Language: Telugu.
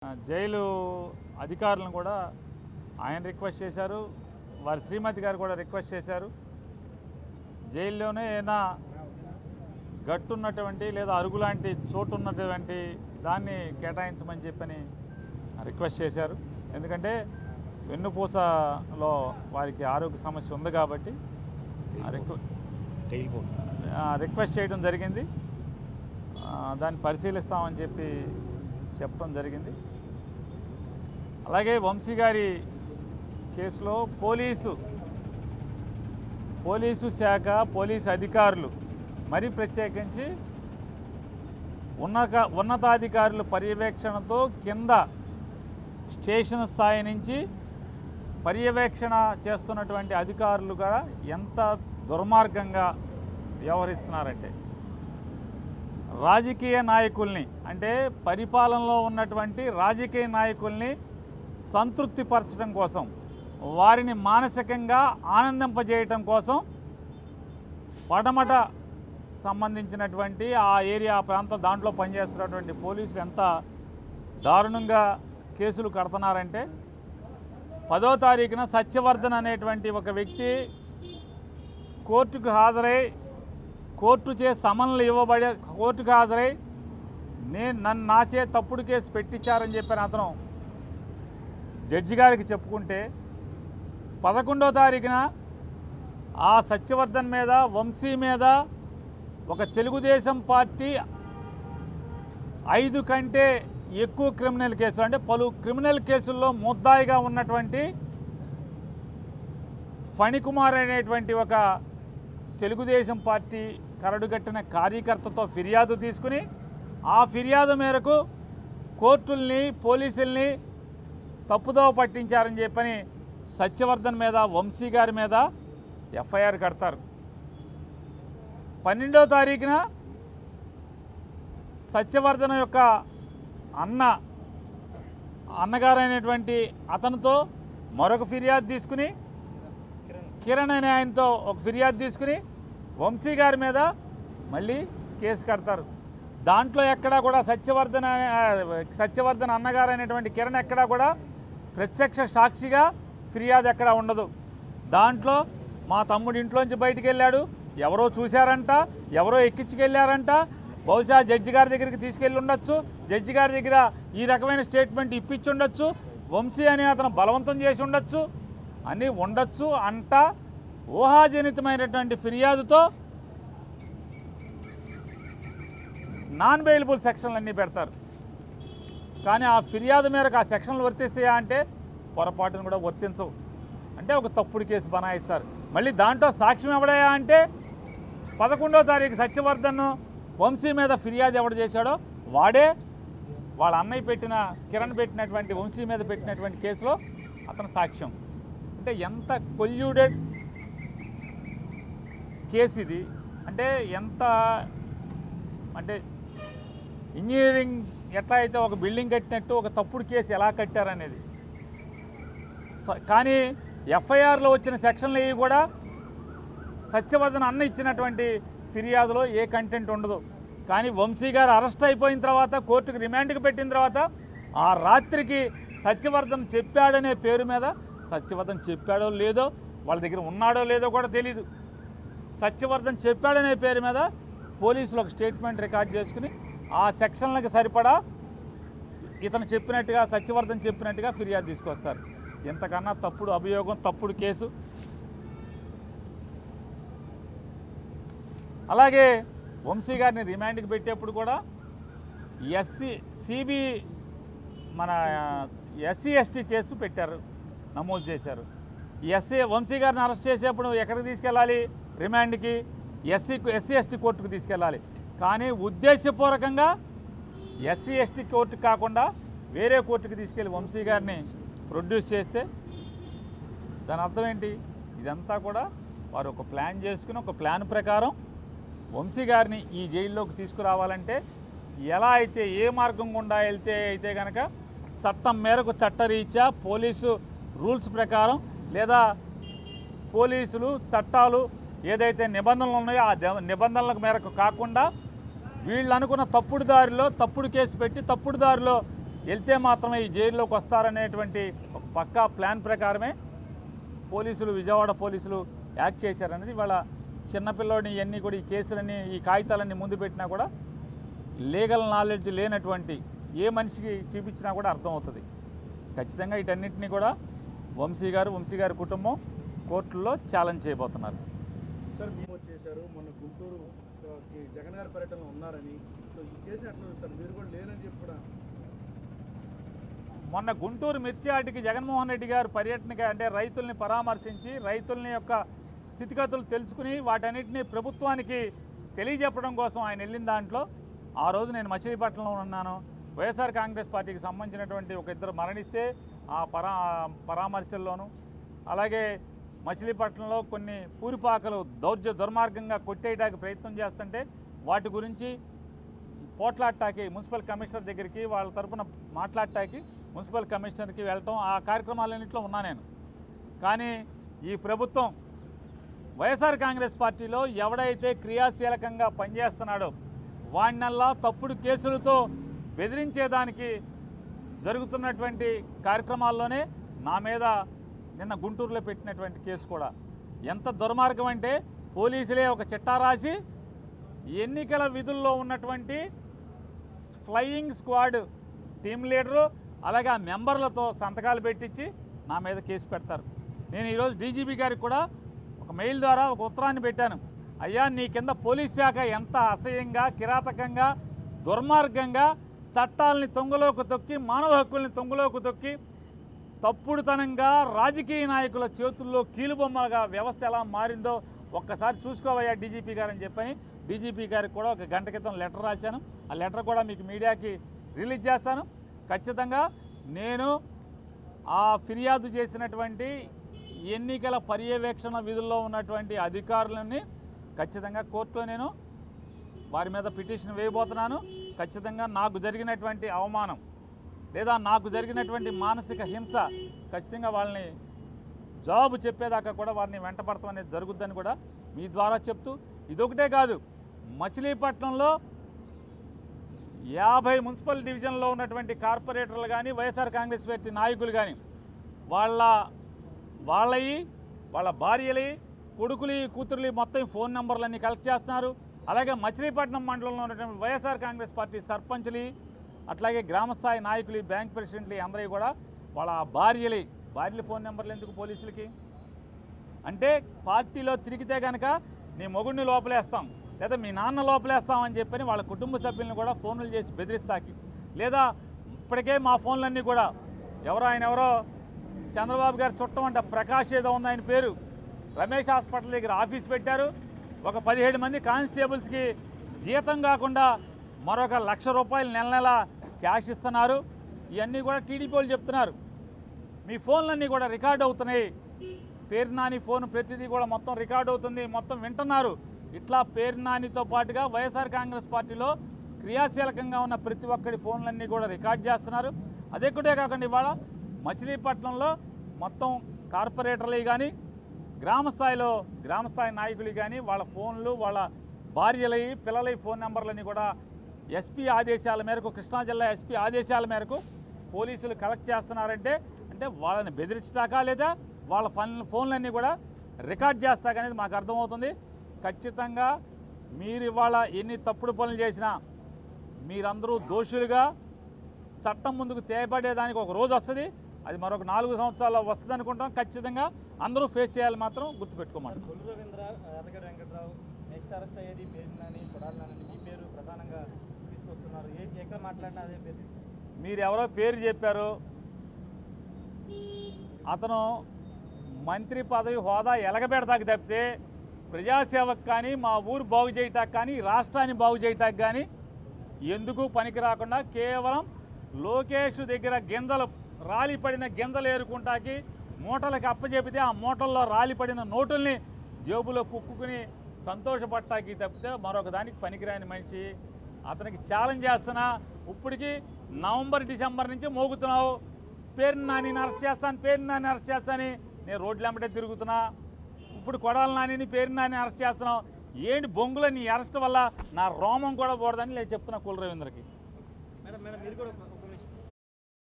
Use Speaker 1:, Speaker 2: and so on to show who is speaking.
Speaker 1: జైలు అధికారులను కూడా ఆయన రిక్వెస్ట్ చేశారు, వారి శ్రీమతి గారు కూడా రిక్వెస్ట్ చేశారు. జైల్లోనే ఏదైనా గట్టున్నటువంటి లేదా అరుగులాంటి చోటు ఉన్నటువంటి దాన్ని కేటాయించమని చెప్పని రిక్వెస్ట్ చేశారు. ఎందుకంటే వెన్నుపూసలో వారికి ఆరోగ్య సమస్య ఉంది కాబట్టి రిక్వెస్ట్ చేయడం జరిగింది. దాన్ని పరిశీలిస్తామని చెప్పడం జరిగింది. అలాగే వంశీ గారి కేసులో పోలీసు శాఖ పోలీసు అధికారులు మరి ప్రత్యేకించి ఉన్నతాధికారుల పర్యవేక్షణతో కింద స్టేషన్ స్థాయి నుంచి పర్యవేక్షణ చేస్తున్నటువంటి అధికారులు కూడా ఎంత దుర్మార్గంగా వ్యవహరిస్తున్నారంటే, రాజకీయ నాయకుల్ని అంటే పరిపాలనలో ఉన్నటువంటి రాజకీయ నాయకుల్ని సంతృప్తిపరచడం కోసం, వారిని మానసికంగా ఆనందింపజేయటం కోసం పడమట సంబంధించినటువంటి ఆ ఏరియా ప్రాంతం దాంట్లో పనిచేస్తున్నటువంటి పోలీసులు ఎంత దారుణంగా కేసులు కడుతున్నారంటే, 10వ తారీఖున సత్యవర్ధన్ అనేటువంటి ఒక వ్యక్తి కోర్టుకు హాజరై కోర్టుచే సమన్లు ఇవ్వబడే కోర్టుకు హాజరై నాచే తప్పుడు కేసు పెట్టించారని చెప్పిన అతను జడ్జి గారికి చెప్పుకుంటే, 11వ తారీఖున ఆ సత్యవర్ధన్ మీద వంశీ మీద ఒక తెలుగుదేశం పార్టీ 5 కంటే ఎక్కువ క్రిమినల్ కేసులు అంటే పలు క్రిమినల్ కేసుల్లో ముద్దాయిగా ఉన్నటువంటి ఫణికుమార్ అనేటువంటి ఒక తెలుగుదేశం పార్టీ కరడుగట్టిన కార్యకర్తతో ఫిర్యాదు తీసుకుని, ఆ ఫిర్యాదు మేరకు కోర్టుల్ని పోలీసుల్ని తప్పుదోవ పట్టించారని చెప్పని సత్యవర్ధన్ మీద వంశీ గారి మీద ఎఫ్ఐఆర్ కడతారు. 12వ తారీఖున సత్యవర్ధన్ యొక్క అన్నగారైనటువంటి అతనితో మరొక ఫిర్యాదు తీసుకుని, కిరణ్ అనే ఆయనతో ఒక ఫిర్యాదు తీసుకుని వంశీ గారి మీద మళ్ళీ కేసు కడతారు. దాంట్లో ఎక్కడా కూడా సత్యవర్ధన్ అన్నగారు అనేటువంటి కిరణ్ ఎక్కడా కూడా ప్రత్యక్ష సాక్షిగా ఫిర్యాదు ఎక్కడా ఉండదు. దాంట్లో మా తమ్ముడు ఇంట్లోంచి బయటికి వెళ్ళాడు, ఎవరో చూశారంట, ఎవరో ఎక్కించుకెళ్ళారంట, బహుశా జడ్జి గారి దగ్గరికి తీసుకెళ్ళి ఉండొచ్చు, జడ్జి గారి దగ్గర ఈ రకమైన స్టేట్మెంట్ ఇప్పించి ఉండొచ్చు, వంశీ అని అతను బలవంతం చేసి ఉండొచ్చు, అని ఉండొచ్చు అంట ఊహాజనితమైనటువంటి ఫిర్యాదుతో నాన్ బెయిలబుల్ సెక్షన్లు అన్నీ పెడతారు. కానీ ఆ ఫిర్యాదు మేరకు ఆ సెక్షన్లు వర్తిస్తాయా అంటే పొరపాటును కూడా వర్తించవు. అంటే ఒక తప్పుడు కేసు బనాయిస్తారు. మళ్ళీ దాంట్లో సాక్ష్యం ఎవడయా అంటే 11వ తారీఖు సత్యవర్ధన్ వంశీ మీద ఫిర్యాదు ఎవడు చేశాడో వాడే వాళ్ళ అన్నయ్య కిరణ్ పెట్టినటువంటి వంశీ మీద పెట్టినటువంటి కేసులో అతను సాక్ష్యం. అంటే ఎంత కొల్యూడెడ్ కేసు ఇది అంటే, అంటే ఇంజనీరింగ్ ఎట్లా అయితే ఒక బిల్డింగ్ కట్టినట్టు ఒక తప్పుడు కేసు ఎలా కట్టారనేది. కానీ ఎఫ్ఐఆర్లో వచ్చిన సెక్షన్లు ఇవి కూడా సత్యవర్ధన్ అన్న ఇచ్చినటువంటి ఫిర్యాదులో ఏ కంటెంట్ ఉండదు. కానీ వంశీ గారు అరెస్ట్ అయిపోయిన తర్వాత కోర్టుకు రిమాండ్కి పెట్టిన తర్వాత ఆ రాత్రికి సత్యవర్ధన్ చెప్పాడనే పేరు మీద, సత్యవర్ధన్ చెప్పాడో లేదో వాళ్ళ దగ్గర ఉన్నాడో లేదో కూడా తెలీదు, సత్యవర్ధన్ చెప్పాడనే పేరు మీద పోలీసులు ఒక స్టేట్మెంట్ రికార్డ్ చేసుకుని ఆ సెక్షన్లకు సరిపడా ఇతను చెప్పినట్టుగా సత్యవర్ధన్ చెప్పినట్టుగా ఫిర్యాదు తీసుకొస్తారు. ఇంతకన్నా తప్పుడు అభియోగం, తప్పుడు కేసు. అలాగే వంశీ గారిని రిమాండ్కి పెట్టేప్పుడు కూడా ఎస్సీ ఎస్టీ కేసు పెట్టారు, నమోదు చేశారు. వంశీ గారిని అరెస్ట్ చేసేప్పుడు ఎక్కడికి తీసుకెళ్ళాలి? రిమాండ్కి ఎస్సీ ఎస్టీ కోర్టుకు తీసుకెళ్ళాలి. కానీ ఉద్దేశపూర్వకంగా ఎస్సీ ఎస్టీ కోర్టుకు కాకుండా వేరే కోర్టుకు తీసుకెళ్ళి వంశీ గారిని ప్రొడ్యూస్ చేస్తే దాని అర్థం ఏంటి? ఇదంతా కూడా వారు ఒక ప్లాన్ చేసుకుని, ఒక ప్లాన్ ప్రకారం వంశీ గారిని ఈ జైల్లోకి తీసుకురావాలంటే ఎలా అయితే, ఏ మార్గం గుండా అయితే కనుక చట్టం మేరకు చట్టరీత్యా పోలీసు రూల్స్ ప్రకారం లేదా పోలీసులు చట్టాలు ఏదైతే నిబంధనలు ఉన్నాయో ఆ నిబంధనల మేరకు కాకుండా వీళ్ళు అనుకున్న తప్పుడు దారిలో తప్పుడు కేసు పెట్టి తప్పుడు దారిలో వెళ్తే మాత్రమే ఈ జైల్లోకి వస్తారనేటువంటి ఒక పక్కా ప్లాన్ ప్రకారమే పోలీసులు, విజయవాడ పోలీసులు యాక్ట్ చేశారనేది వాళ్ళ చిన్నపిల్లోడిని ఇవన్నీ కూడా ఈ కేసులన్నీ ఈ కాగితాలన్నీ ముందు పెట్టినా కూడా లీగల్ నాలెడ్జ్ లేనటువంటి ఏ మనిషికి చూపించినా కూడా అర్థమవుతుంది. ఖచ్చితంగా వీటన్నిటినీ కూడా వంశీ గారి కుటుంబం కోర్టుల్లో ఛాలెంజ్ చేయబోతున్నారు.
Speaker 2: సార్ మేము వచ్చేసారు మొన్న గుంటూరు జగన్ గారి పర్యటనలో ఉన్నారని, సో ఈ కేసుని ఎట్లా చూస్తారు? మీరు కూడా లేరని చెప్పి కూడా
Speaker 1: మొన్న గుంటూరు మిర్చియాటికి జగన్మోహన్ రెడ్డి గారు పర్యటనకి అంటే రైతుల్ని పరామర్శించి రైతుల్ని యొక్క స్థితిగతులు తెలుసుకుని వాటన్నిటిని ప్రభుత్వానికి తెలియజెప్పడం కోసం ఆయన వెళ్ళిన దాంట్లో ఆ రోజు నేను మచిలీపట్నంలో ఉన్నాను. వైఎస్ఆర్ కాంగ్రెస్ పార్టీకి సంబంధించినటువంటి ఒక ఇద్దరు మరణిస్తే ఆ పరామర్శల్లోనూ, అలాగే మచిలీపట్నంలో కొన్ని పూరిపాకలు దుర్మార్గంగా కొట్టేయడానికి ప్రయత్నం చేస్తుంటే వాటి గురించి పోట్లాడటానికి మున్సిపల్ కమిషనర్ దగ్గరికి వాళ్ళ తరఫున మాట్లాడటానికి మున్సిపల్ కమిషనర్కి వెళ్ళటం, ఆ కార్యక్రమాలన్నింటిలో ఉన్నా నేను. కానీ ఈ ప్రభుత్వం వైఎస్ఆర్ కాంగ్రెస్ పార్టీలో ఎవడైతే క్రియాశీలకంగా పనిచేస్తున్నాడో వాడినల్లా తప్పుడు కేసులతో బెదిరించేదానికి జరుగుతున్నటువంటి కార్యక్రమాల్లోనే నా మీద నిన్న గుంటూరులో పెట్టినటువంటి కేసు కూడా ఎంత దుర్మార్గం అంటే, పోలీసులే ఒక చిట్టా రాసి ఎన్నికల విధుల్లో ఉన్నటువంటి ఫ్లయింగ్ స్క్వాడ్ టీం లీడరు అలాగే ఆ మెంబర్లతో సంతకాలు పెట్టించి నా మీద కేసు పెడతారు. నేను ఈరోజు డీజీపీ గారికి కూడా ఒక మెయిల్ ద్వారా ఒక ఉత్తరాన్ని పెట్టాను. అయ్యా, నీ కింద పోలీస్ శాఖ ఎంత అసహ్యంగా, కిరాతకంగా, దుర్మార్గంగా చట్టాలని తొంగలోకి తొక్కి, మానవ హక్కుల్ని తొంగలోకి తొక్కి, తప్పుడుతనంగా రాజకీయ నాయకుల చేతుల్లో కీలుబొమ్మగా వ్యవస్థ ఎలా మారిందో ఒక్కసారి చూసుకోవయ్యా డీజీపీ గారు అని చెప్పని డీజీపీ గారికి కూడా ఒక గంట క్రితం లెటర్ రాశాను. ఆ లెటర్ కూడా మీకు మీడియాకి రిలీజ్ చేస్తాను. ఖచ్చితంగా నేను ఆ ఫిర్యాదు చేసినటువంటి ఎన్నికల పర్యవేక్షణ విధుల్లో ఉన్నటువంటి అధికారులని ఖచ్చితంగా కోర్టులో నేను వారి మీద పిటిషన్ వేయబోతున్నాను. ఖచ్చితంగా నాకు జరిగినటువంటి అవమానం లేదా నాకు జరిగినటువంటి మానసిక హింస ఖచ్చితంగా వాళ్ళని జవాబు చెప్పేదాకా కూడా వారిని వెంటపడతాం అనేది జరుగుద్దని కూడా మీ ద్వారా చెప్తూ, ఇదొకటే కాదు, మచిలీపట్నంలో 50 మున్సిపల్ డివిజన్లో ఉన్నటువంటి కార్పొరేటర్లు కానీ వైఎస్ఆర్ కాంగ్రెస్ పార్టీ నాయకులు కానీ వాళ్ళవి వాళ్ళ భార్యలు, కొడుకులు, కూతురులు మొత్తం ఫోన్ నెంబర్లన్నీ కలెక్ట్ చేస్తున్నారు. అలాగే మచిలీపట్నం మండలంలో ఉన్నటువంటి వైఎస్ఆర్ కాంగ్రెస్ పార్టీ సర్పంచ్లు, అట్లాగే గ్రామస్థాయి నాయకులు, బ్యాంక్ ప్రెసిడెంట్లు అందరూ కూడా వాళ్ళ భార్యల ఫోన్ నెంబర్లు ఎందుకు పోలీసులకి? అంటే పార్టీలో తిరిగితే కనుక నీ మొగుడిని లోపలేస్తాం లేదా మీ నాన్న లోపలేస్తాం అని చెప్పని వాళ్ళ కుటుంబ సభ్యులను కూడా ఫోన్లు చేసి బెదిరిస్తాకి, లేదా ఇప్పటికే మా ఫోన్లన్నీ కూడా ఎవరో చంద్రబాబు గారు చుట్టం అంట ప్రకాష్ ఏదో ఉంది ఆయన పేరు, రమేష్ హాస్పిటల్ దగ్గర ఆఫీస్ పెట్టారు. ఒక 17 మంది కానిస్టేబుల్స్కి జీతం కాకుండా మరొక 1,00,000 రూపాయలు నెల క్యాష్ ఇస్తున్నారు. ఇవన్నీ కూడా టీడీపీ వాళ్ళు చెప్తున్నారు. మీ ఫోన్లన్నీ కూడా రికార్డ్ అవుతున్నాయి. పేరు నాని ఫోన్ ప్రతిదీ కూడా మొత్తం రికార్డ్ అవుతుంది, మొత్తం వింటున్నారు. ఇట్లా పేరు నానితో పాటుగా వైఎస్ఆర్ కాంగ్రెస్ పార్టీలో క్రియాశీలకంగా ఉన్న ప్రతి ఒక్కరి ఫోన్లన్నీ కూడా రికార్డ్ చేస్తున్నారు. అదొక్కటే కాకుండా ఇవాళ మచిలీపట్నంలో మొత్తం కార్పొరేటర్లు కానీ గ్రామస్థాయి నాయకులు కానీ వాళ్ళ ఫోన్లు, వాళ్ళ భార్యలవి, పిల్లలవి ఫోన్ నెంబర్లని కూడా ఎస్పీ ఆదేశాల మేరకు, కృష్ణా జిల్లా ఎస్పీ ఆదేశాల మేరకు పోలీసులు కలెక్ట్ చేస్తున్నారంటే అంటే వాళ్ళని బెదిరించడాకా లేదా వాళ్ళ ఫోన్లన్నీ కూడా రికార్డ్ చేస్తాకనేది మాకు అర్థమవుతుంది. ఖచ్చితంగా మీరు ఇవాళ ఎన్ని తప్పుడు పనులు చేసినా మీరందరూ దోషులుగా చట్టం ముందుకు తేబడేదానికి ఒక రోజు వస్తుంది. అది మరొక 4 సంవత్సరాల్లో వస్తుంది అనుకుంటాం. ఖచ్చితంగా అందరూ ఫేస్ చేయాలి మాత్రం గుర్తుపెట్టుకోమంటారు.
Speaker 2: కొల్లు రవీంద్ర, యాదగిరి వెంకట్రావు నెక్స్ట్ అరెస్ట్ అయ్యేది పేరు నాని, కొడాలి నాని, మీ పేరు ప్రధానంగా తీసుకొస్తున్నారు. ఎక్కడ మాట్లాడినా అదే పేరు.
Speaker 1: మీరు ఎవరో పేరు చెప్పారు, అతను మంత్రి పదవి హోదా ఎలగబెడతాకి తప్పితే ప్రజాసేవకు కానీ మా ఊరు బాగు చేయటానికి కానీ రాష్ట్రాన్ని బాగు చేయటానికి కానీ ఎందుకు పనికి రాకుండా కేవలం లోకేష్ దగ్గర రాలిపడిన గింజలు ఏరుకుంటాకి మూటలకు అప్పచెపితే ఆ మూటల్లో రాలిపడిన నోటుల్ని జేబులో కుక్కుని సంతోషపడటానికి తప్పితే మరొక దానికి పనికిరాని మనిషి. అతనికి ఛాలెంజ్ చేస్తున్నా, ఇప్పటికి నవంబర్ డిసెంబర్ నుంచి మోగుతున్నావు, పేరు నాని అరెస్ట్ చేస్తాను, నేను రోడ్లు వెంబడే తిరుగుతున్నా. ఇప్పుడు కొడాలి నానిని, పేరు నాని అరెస్ట్ చేస్తున్నావు. ఏంటి బొంగులో నీ అరెస్ట్ వల్ల నా రోమం కూడా పోడదని నేను చెప్తున్నా కొల్లు రవీంద్రకి.
Speaker 2: మేడం మీరు కూడా